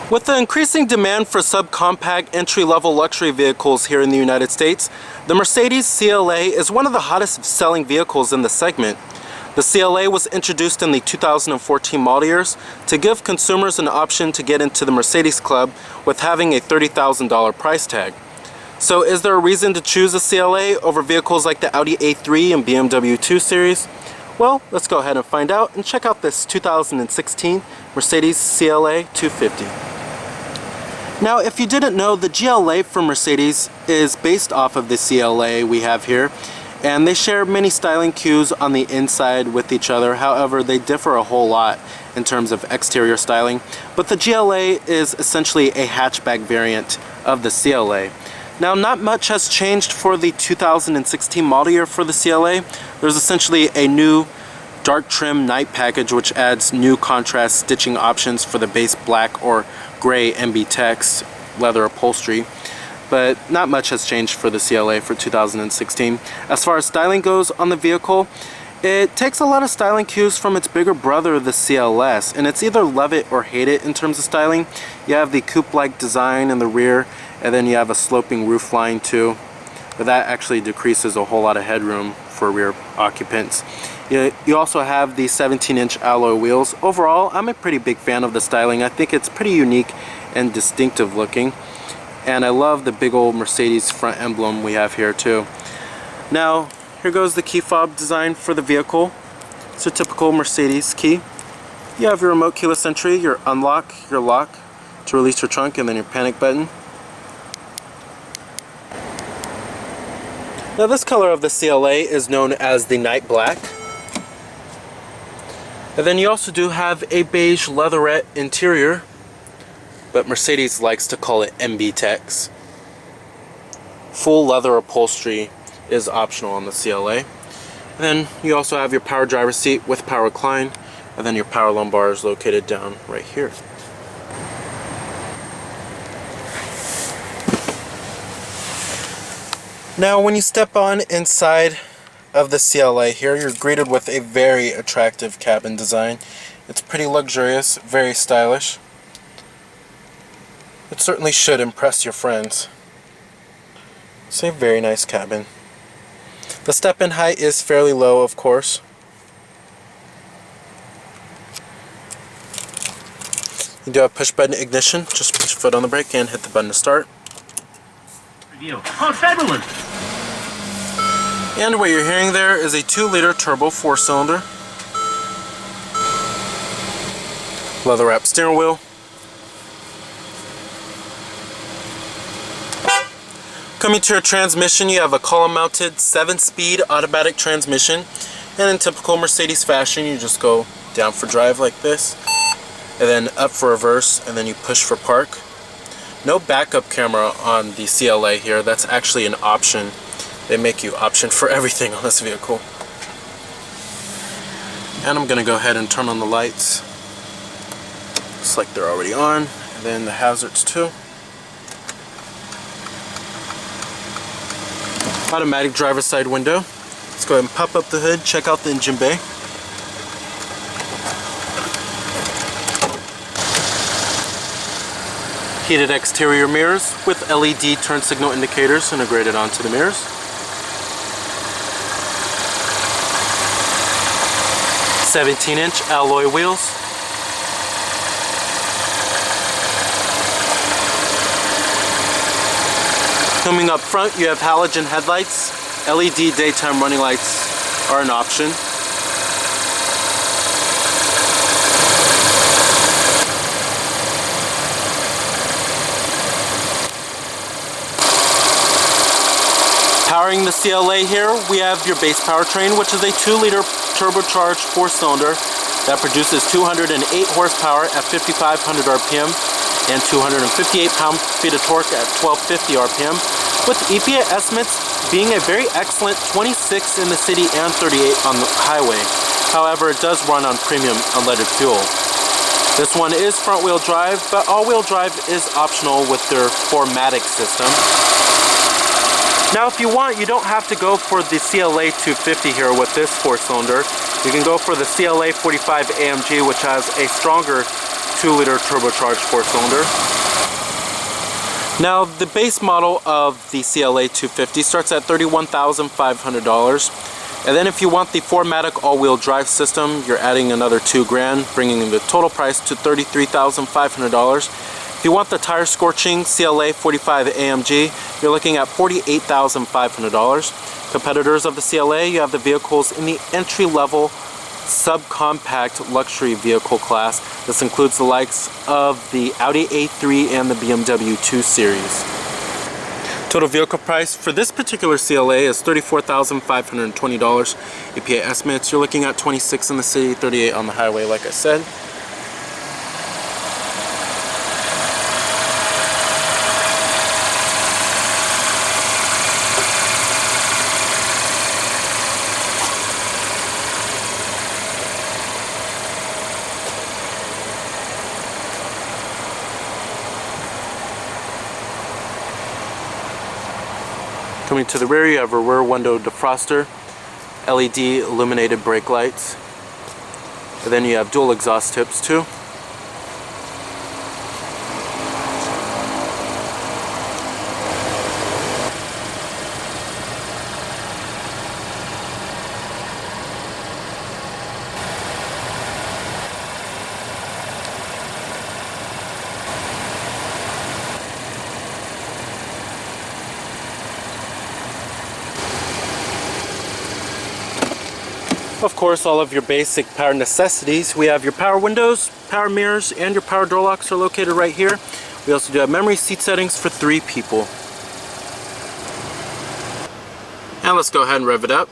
With the increasing demand for subcompact entry-level luxury vehicles here in the United States, the Mercedes CLA is one of the hottest selling vehicles in the segment. The CLA was introduced in the 2014 model years to give consumers an option to get into the Mercedes Club with having a $30,000 price tag. So is there a reason to choose a CLA over vehicles like the Audi A3 and BMW 2 Series? Well, let's go ahead and find out and check out this 2016 Mercedes CLA 250. Now, if you didn't know, the GLA from Mercedes is based off of the CLA we have here, and they share many styling cues on the inside with each other. However, they differ a whole lot in terms of exterior styling, but the GLA is essentially a hatchback variant of the CLA. Now, not much has changed for the 2016 model year for the CLA. There's essentially a new dark trim night package which adds new contrast stitching options for the base black or gray MB Tex leather upholstery, but not much has changed for the CLA for 2016. As far as styling goes on the vehicle, it takes a lot of styling cues from its bigger brother, the CLS, and it's either love it or hate it in terms of styling. You have the coupe-like design in the rear, and then you have a sloping roof line too, but that actually decreases a whole lot of headroom for rear occupants. You also have the 17-inch alloy wheels. Overall, I'm a pretty big fan of the styling. I think it's pretty unique and distinctive looking, and I love the big old Mercedes front emblem we have here too. Now, here goes the key fob design for the vehicle. It's a typical Mercedes key. You have your remote keyless entry, your unlock, your lock to release your trunk, and then your panic button. Now, this color of the CLA is known as the night black. And then you also do have a beige leatherette interior, but Mercedes likes to call it MB Tex. Full leather upholstery is optional on the CLA. And then you also have your power driver's seat with power recline, and then your power lumbar is located down right here. Now, when you step on inside of the CLA here, you're greeted with a very attractive cabin design. It's pretty luxurious, very stylish. It certainly should impress your friends. It's a very nice cabin. The step-in height is fairly low, of course. You do have push-button ignition. Just put your foot on the brake and hit the button to start. Oh, Federalist! And what you're hearing there is a 2-liter turbo 4-cylinder. Leather-wrapped steering wheel. Coming to your transmission, you have a column-mounted 7-speed automatic transmission. And in typical Mercedes fashion, you just go down for drive like this, and then up for reverse, and then you push for park. No backup camera on the CLA here. That's actually an option. They make you option for everything on this vehicle. And I'm going to go ahead and turn on the lights. Looks like they're already on. And then the hazards too. Automatic driver's side window. Let's go ahead and pop up the hood, check out the engine bay. Heated exterior mirrors with LED turn signal indicators integrated onto the mirrors. – 17-inch alloy wheels. Coming up front, you have halogen headlights. LED daytime running lights are an option. Powering the CLA here, we have your base powertrain, which is a 2-liter turbocharged 4-cylinder that produces 208 horsepower at 5,500 RPM and 258 pound-feet of torque at 1,250 RPM, with EPA estimates being a very excellent 26 in the city and 38 on the highway. However, it does run on premium unleaded fuel. This one is front-wheel drive, but all-wheel drive is optional with their 4MATIC system. Now, if you want, you don't have to go for the CLA250 here with this 4-cylinder. You can go for the CLA45 AMG, which has a stronger 2-liter turbocharged 4-cylinder. Now, the base model of the CLA250 starts at $31,500. And then if you want the 4MATIC all-wheel drive system, you're adding another $2,000, bringing the total price to $33,500. If you want the tire scorching CLA45 AMG, you're looking at $48,500. Competitors of the CLA, you have the vehicles in the entry-level subcompact luxury vehicle class. This includes the likes of the Audi A3 and the BMW 2 Series. Total vehicle price for this particular CLA is $34,520. EPA estimates, you're looking at 26 in the city, 38 on the highway, like I said. Coming to the rear, you have a rear window defroster, LED illuminated brake lights, and then you have dual exhaust tips too. Of course, all of your basic power necessities. We have your power windows, power mirrors, and your power door locks are located right here. We also do have memory seat settings for 3 people. And let's go ahead and rev it up.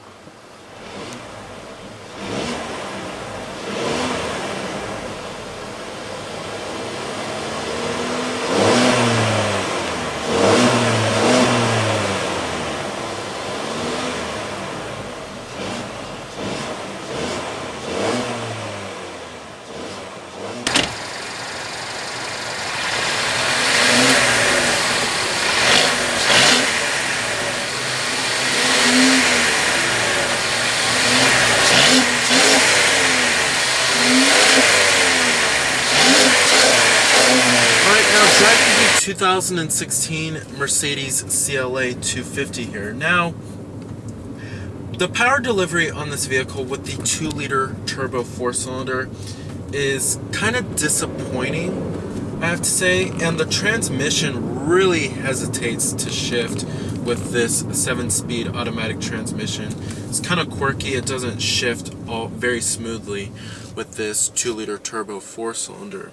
Driving the 2016 Mercedes CLA250 here. Now, the power delivery on this vehicle with the 2-liter turbo 4-cylinder is kind of disappointing, I have to say, and the transmission really hesitates to shift with this 7-speed automatic transmission. It's kind of quirky. It doesn't shift all very smoothly with this 2-liter turbo 4-cylinder.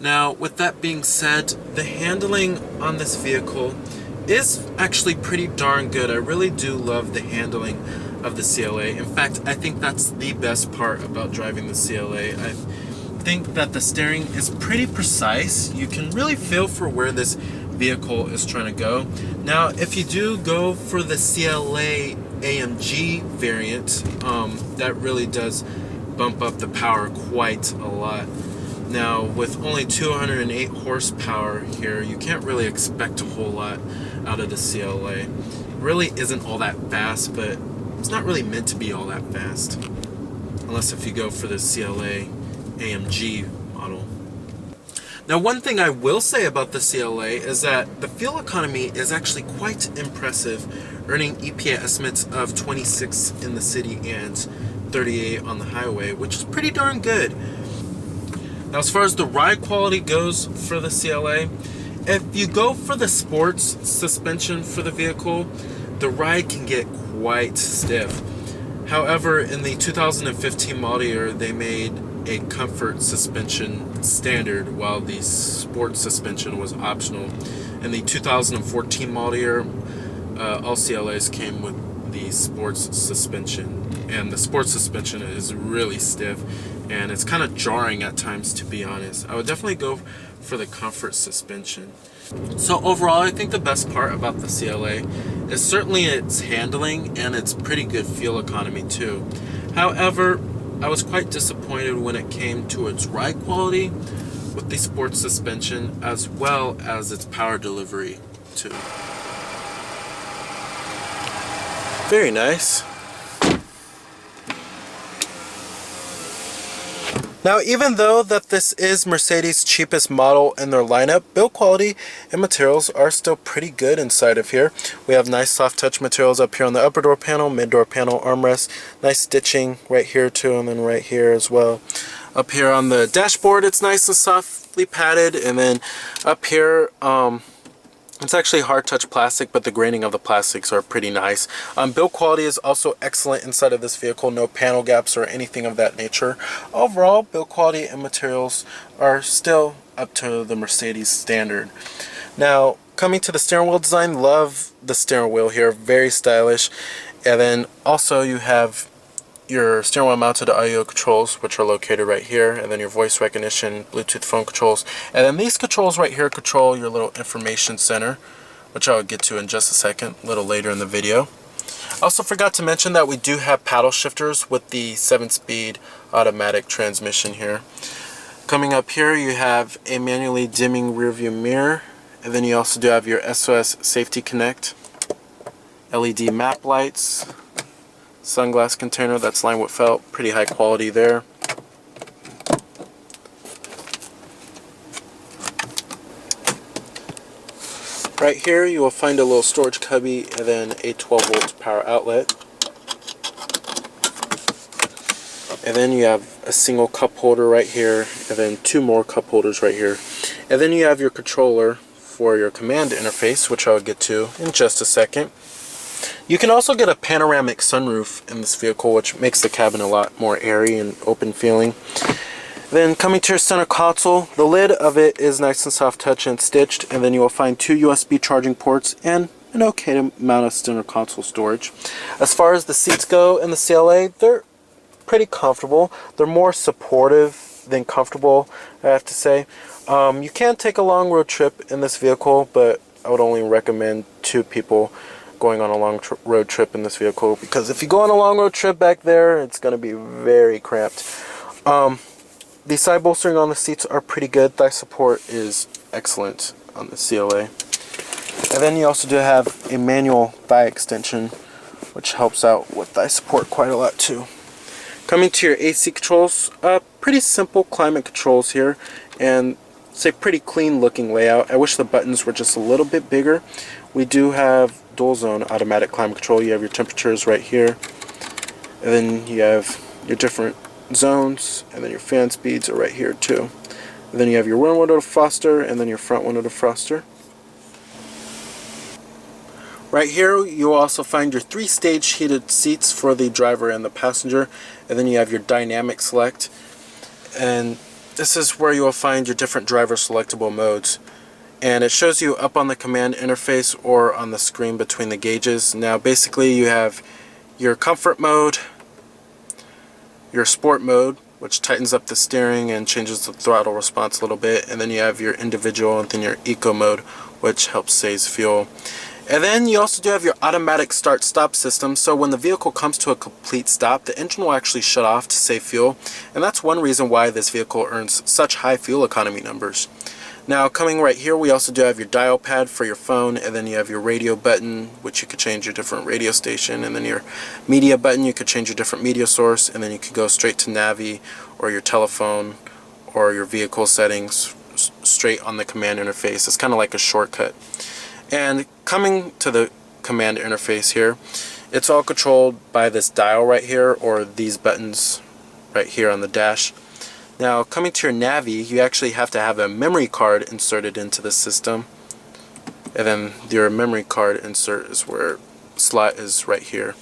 Now, with that being said, the handling on this vehicle is actually pretty darn good. I really do love the handling of the CLA. In fact, I think that's the best part about driving the CLA. I think that the steering is pretty precise. You can really feel for where this vehicle is trying to go. Now, if you do go for the CLA AMG variant, that really does bump up the power quite a lot. Now, with only 208 horsepower here, you can't really expect a whole lot out of the CLA. It really isn't all that fast, but it's not really meant to be all that fast, unless if you go for the CLA AMG model. Now, one thing I will say about the CLA is that the fuel economy is actually quite impressive, earning EPA estimates of 26 in the city and 38 on the highway, which is pretty darn good. Now, as far as the ride quality goes for the CLA, if you go for the sports suspension for the vehicle, the ride can get quite stiff. However, in the 2015 model year, they made a comfort suspension standard, while the sports suspension was optional. In the 2014 model year, all CLAs came with the sports suspension, and the sports suspension is really stiff, and it's kind of jarring at times, to be honest. I would definitely go for the comfort suspension. So overall, I think the best part about the CLA is certainly its handling and its pretty good fuel economy too. However, I was quite disappointed when it came to its ride quality with the sports suspension, as well as its power delivery too. Very nice. Now, even though that this is Mercedes' cheapest model in their lineup, build quality and materials are still pretty good inside of here. We have nice soft touch materials up here on the upper door panel, mid door panel, armrest, nice stitching right here too, and then right here as well. Up here on the dashboard, it's nice and softly padded, and then up here, it's actually hard touch plastic, but the graining of the plastics are pretty nice. Build quality is also excellent inside of this vehicle. No panel gaps or anything of that nature. Overall, build quality and materials are still up to the Mercedes standard. Now, coming to the steering wheel design, love the steering wheel here. Very stylish. And then also you have your steering wheel mounted audio controls, which are located right here, and then your voice recognition, Bluetooth phone controls, and then these controls right here control your little information center, which I'll get to in just a second, a little later in the video. I also forgot to mention that we do have paddle shifters with the 7-speed automatic transmission here. Coming up here, you have a manually dimming rear view mirror, and then you also do have your SOS Safety Connect, LED map lights, sunglass container that's lined with felt, pretty high quality there. Right here you will find a little storage cubby and then a 12-volt power outlet. And then you have a single cup holder right here, and then two more cup holders right here. And then you have your controller for your command interface, which I'll get to in just a second. You can also get a panoramic sunroof in this vehicle, which makes the cabin a lot more airy and open feeling. Then coming to your center console, the lid of it is nice and soft touch and stitched, and then you will find two USB charging ports and an okay amount of center console storage. As far as the seats go in the CLA, they're pretty comfortable. They're more supportive than comfortable, I have to say. You can take a long road trip in this vehicle, but I would only recommend 2 people going on a long road trip in this vehicle, because if you go on a long road trip back there, it's going to be very cramped. The side bolstering on the seats are pretty good. Thigh support is excellent on the CLA. And then you also do have a manual thigh extension, which helps out with thigh support quite a lot too. Coming to your AC controls, pretty simple climate controls here, and it's a pretty clean looking layout. I wish the buttons were just a little bit bigger. We do have dual zone automatic climate control. You have your temperatures right here, and then you have your different zones, and then your fan speeds are right here too. And then you have your rear window defroster, and then your front window defroster. Right here you'll also find your 3-stage heated seats for the driver and the passenger, and then you have your dynamic select, and this is where you will find your different driver selectable modes. And it shows you up on the command interface or on the screen between the gauges. Now basically you have your comfort mode, your sport mode, which tightens up the steering and changes the throttle response a little bit, and then you have your individual and then your eco mode, which helps save fuel. And then you also do have your automatic start-stop system, so when the vehicle comes to a complete stop, the engine will actually shut off to save fuel, and that's one reason why this vehicle earns such high fuel economy numbers. Now coming right here, we also do have your dial pad for your phone, and then you have your radio button, which you could change your different radio station, and then your media button, you could change your different media source, and then you could go straight to Navi or your telephone or your vehicle settings straight on the command interface. It's kind of like a shortcut. And coming to the command interface here, it's all controlled by this dial right here, or these buttons right here on the dash. Now coming to your Navi, you actually have to have a memory card inserted into the system, and then your memory card insert is where slot is right here.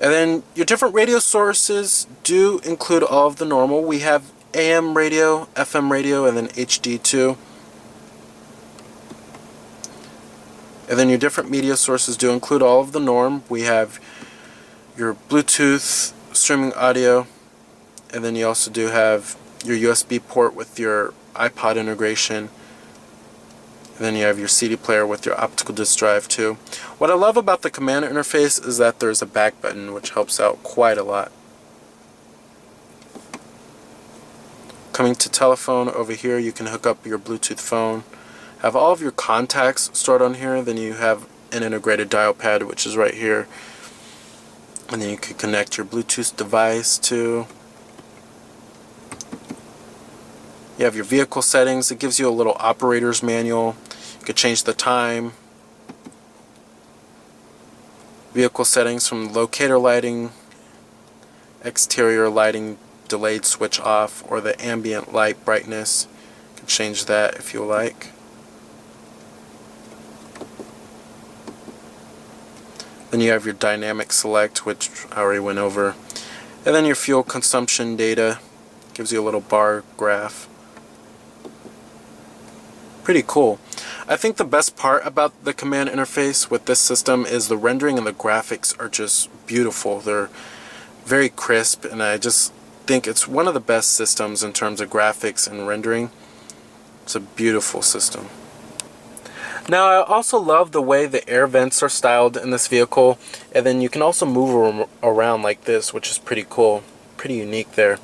And then your different radio sources do include all of the normal. We have AM radio, FM radio, and then HD too. And then your different media sources do include all of the norm. We have your Bluetooth streaming audio, and then you also do have your USB port with your iPod integration, and then you have your CD player with your optical disc drive too. What I love about the command interface is that there's a back button, which helps out quite a lot. Coming to telephone, over here you can hook up your Bluetooth phone, have all of your contacts stored on here, then you have an integrated dial pad, which is right here, and then you can connect your Bluetooth device to. You have your vehicle settings. It gives you a little operator's manual. You could change the time. Vehicle settings from locator lighting, exterior lighting, delayed switch off, or the ambient light brightness. You can change that if you like. Then you have your dynamic select, which I already went over. And then your fuel consumption data. Gives you a little bar graph. Pretty cool. I think the best part about the command interface with this system is the rendering and the graphics are just beautiful. They're very crisp, and I just think it's one of the best systems in terms of graphics and rendering. It's a beautiful system. Now, I also love the way the air vents are styled in this vehicle, and then you can also move around like this, which is pretty cool. Pretty unique there.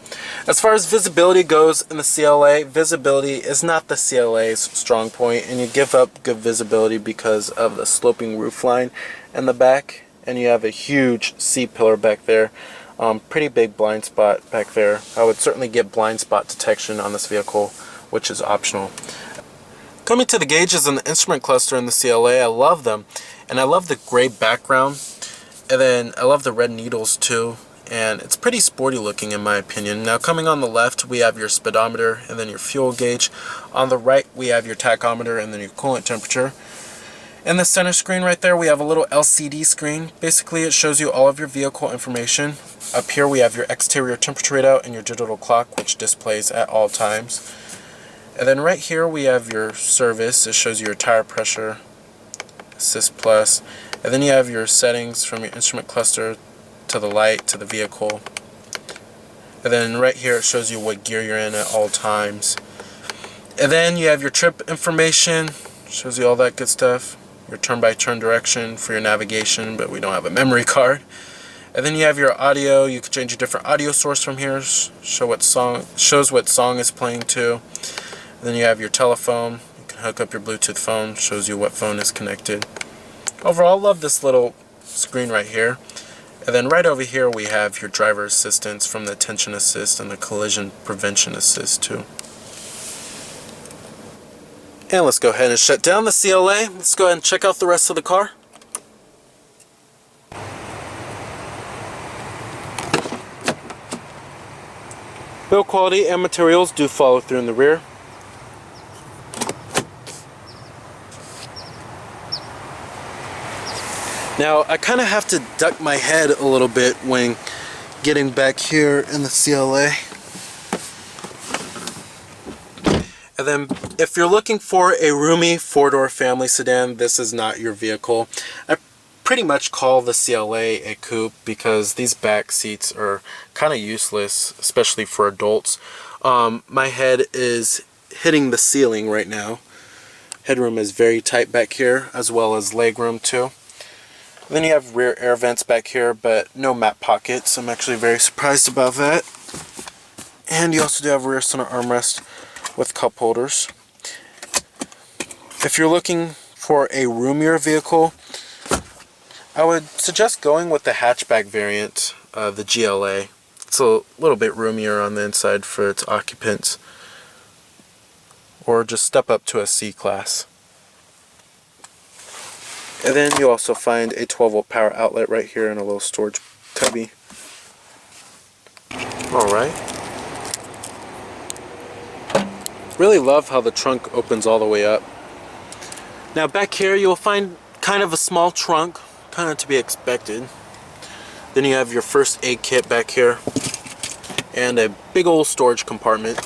As far as visibility goes in the CLA, visibility is not the CLA's strong point, and you give up good visibility because of the sloping roofline in the back, and you have a huge C-pillar back there. Pretty big blind spot back there. I would certainly get blind spot detection on this vehicle, which is optional. Coming to the gauges and the instrument cluster in the CLA, I love them, and I love the gray background, and then I love the red needles too. And it's pretty sporty looking in my opinion. Now, coming on the left, we have your speedometer and then your fuel gauge. On the right, we have your tachometer and then your coolant temperature. In the center screen right there, we have a little LCD screen. Basically, it shows you all of your vehicle information. Up here, we have your exterior temperature readout and your digital clock, which displays at all times. And then right here, we have your service. It shows you your tire pressure, Assist Plus. And then you have your settings from your instrument cluster to the light, to the vehicle. And then right here it shows you what gear you're in at all times. And then you have your trip information, shows you all that good stuff. Your turn-by-turn direction for your navigation, but we don't have a memory card. And then you have your audio. You can change a different audio source from here, shows what song is playing to. And then you have your telephone. You can hook up your Bluetooth phone, shows you what phone is connected. Overall, I love this little screen right here. And then right over here we have your driver assistance from the attention assist and the collision prevention assist too. And let's go ahead and shut down the CLA. Let's go ahead and check out the rest of the car. Build quality and materials do follow through in the rear. Now, I kind of have to duck my head a little bit when getting back here in the CLA. And then, if you're looking for a roomy four-door family sedan, this is not your vehicle. I pretty much call the CLA a coupe because these back seats are kind of useless, especially for adults. My head is hitting the ceiling right now. Headroom is very tight back here, as well as legroom too. Then you have rear air vents back here, but no map pockets. I'm actually very surprised about that. And you also do have a rear center armrest with cup holders. If you're looking for a roomier vehicle, I would suggest going with the hatchback variant, the GLA. It's a little bit roomier on the inside for its occupants. Or just step up to a C-Class. And then you also find a 12-volt power outlet right here and a little storage cubby. Alright. Really love how the trunk opens all the way up. Now back here you'll find kind of a small trunk, kind of to be expected. Then you have your first aid kit back here and a big old storage compartment.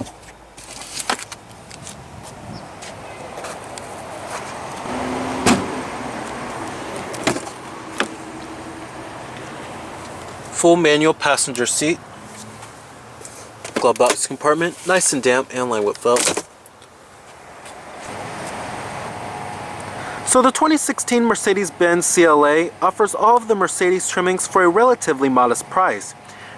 Full manual passenger seat, glove box compartment, nice and damp and lined with felt. So the 2016 Mercedes-Benz CLA offers all of the Mercedes trimmings for a relatively modest price.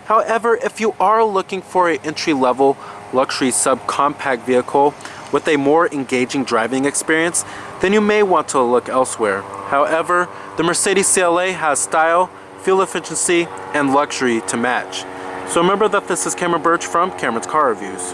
However, if you are looking for an entry-level luxury subcompact vehicle with a more engaging driving experience, then you may want to look elsewhere. However, the Mercedes CLA has style, fuel efficiency, and luxury to match. So remember that this is Cameron Birch from Cameron's Car Reviews.